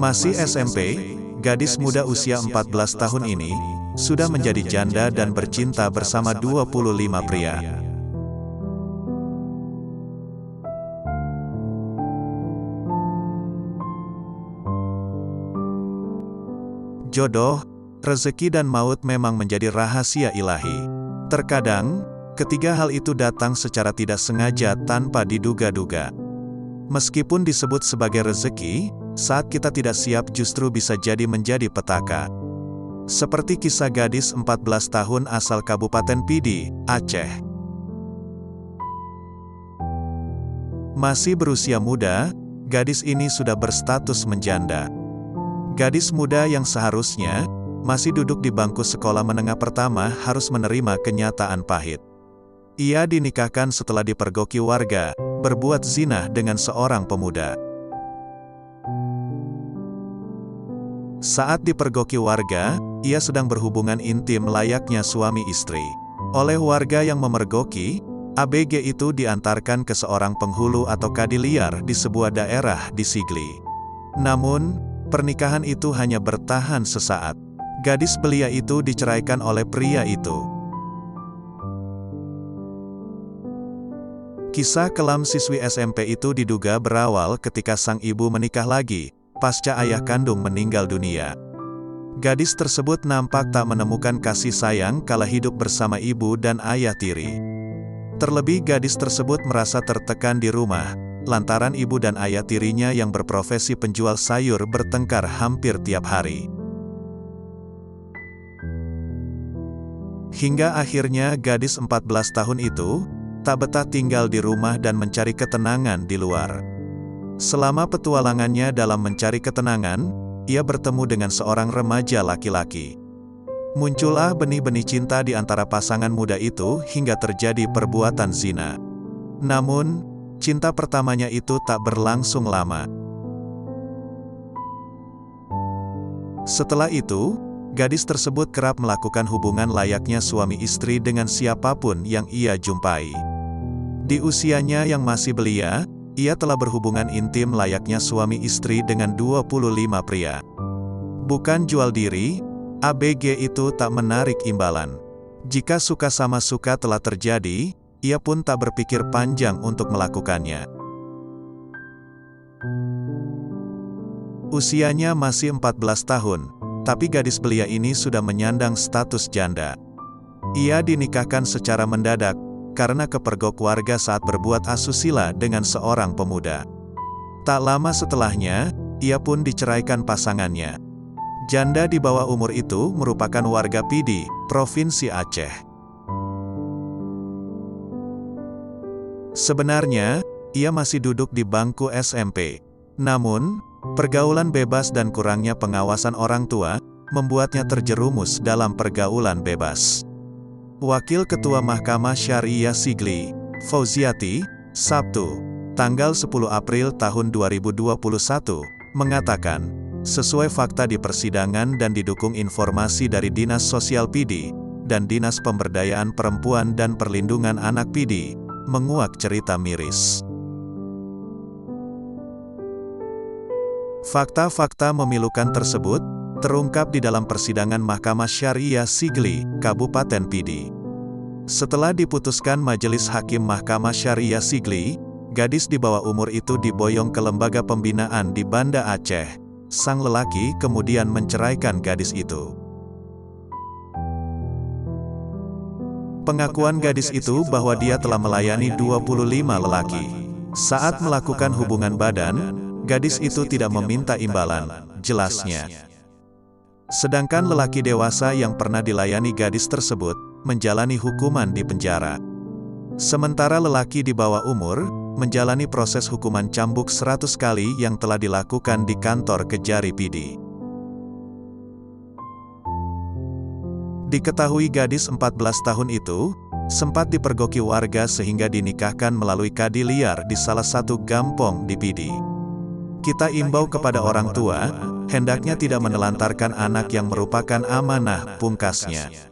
Masih SMP, gadis muda usia 14 tahun ini, sudah menjadi janda dan bercinta bersama 25 pria. Jodoh, rezeki dan maut memang menjadi rahasia ilahi. Terkadang, ketiga hal itu datang secara tidak sengaja tanpa diduga-duga. Meskipun disebut sebagai rezeki, saat kita tidak siap justru bisa jadi menjadi petaka. Seperti kisah gadis 14 tahun asal Kabupaten Pidi, Aceh. Masih berusia muda, gadis ini sudah berstatus menjanda. Gadis muda yang seharusnya masih duduk di bangku sekolah menengah pertama harus menerima kenyataan pahit. Ia dinikahkan setelah dipergoki warga, berbuat zina dengan seorang pemuda. Saat dipergoki warga, ia sedang berhubungan intim layaknya suami istri. Oleh warga yang memergoki, ABG itu diantarkan ke seorang penghulu atau kadi liar di sebuah daerah di Sigli. Namun, pernikahan itu hanya bertahan sesaat. Gadis belia itu diceraikan oleh pria itu. Kisah kelam siswi SMP itu diduga berawal ketika sang ibu menikah lagi, pasca ayah kandung meninggal dunia. Gadis tersebut nampak tak menemukan kasih sayang kala hidup bersama ibu dan ayah tiri. Terlebih gadis tersebut merasa tertekan di rumah, lantaran ibu dan ayah tirinya yang berprofesi penjual sayur bertengkar hampir tiap hari. Hingga akhirnya gadis 14 tahun itu tak betah tinggal di rumah dan mencari ketenangan di luar. Selama petualangannya dalam mencari ketenangan, ia bertemu dengan seorang remaja laki-laki. Muncullah benih-benih cinta di antara pasangan muda itu hingga terjadi perbuatan zina. Namun, cinta pertamanya itu tak berlangsung lama. Setelah itu, gadis tersebut kerap melakukan hubungan layaknya suami istri dengan siapapun yang ia jumpai. Di usianya yang masih belia, ia telah berhubungan intim layaknya suami istri dengan 25 pria. Bukan jual diri, ABG itu tak menarik imbalan. Jika suka sama suka telah terjadi, ia pun tak berpikir panjang untuk melakukannya. Usianya masih 14 tahun, tapi gadis belia ini sudah menyandang status janda. Ia dinikahkan secara mendadak, karena kepergok warga saat berbuat asusila dengan seorang pemuda. Tak lama setelahnya, ia pun diceraikan pasangannya. Janda di bawah umur itu merupakan warga Pidi, Provinsi Aceh. Sebenarnya, ia masih duduk di bangku SMP. Namun, pergaulan bebas dan kurangnya pengawasan orang tua, membuatnya terjerumus dalam pergaulan bebas. Wakil Ketua Mahkamah Syariah Sigli, Fauziati, Sabtu, tanggal 10 April tahun 2021, mengatakan, sesuai fakta di persidangan dan didukung informasi dari Dinas Sosial Pidi, dan Dinas Pemberdayaan Perempuan dan Perlindungan Anak Pidi, menguak cerita miris. Fakta-fakta memilukan tersebut terungkap di dalam persidangan Mahkamah Syariah Sigli, Kabupaten Pidi. Setelah diputuskan Majelis Hakim Mahkamah Syariah Sigli, gadis di bawah umur itu diboyong ke lembaga pembinaan di Banda Aceh. Sang lelaki kemudian menceraikan gadis itu. Pengakuan gadis itu bahwa dia telah melayani 25 lelaki. Saat melakukan hubungan badan, gadis itu tidak meminta imbalan, jelasnya. Sedangkan lelaki dewasa yang pernah dilayani gadis tersebut, menjalani hukuman di penjara. Sementara lelaki di bawah umur, menjalani proses hukuman cambuk 100 kali yang telah dilakukan di kantor Kejari Pidi. Diketahui gadis 14 tahun itu, sempat dipergoki warga sehingga dinikahkan melalui kadi liar di salah satu gampong di Pidi. Kita imbau kepada orang tua, hendaknya tidak menelantarkan anak yang merupakan amanah, pungkasnya.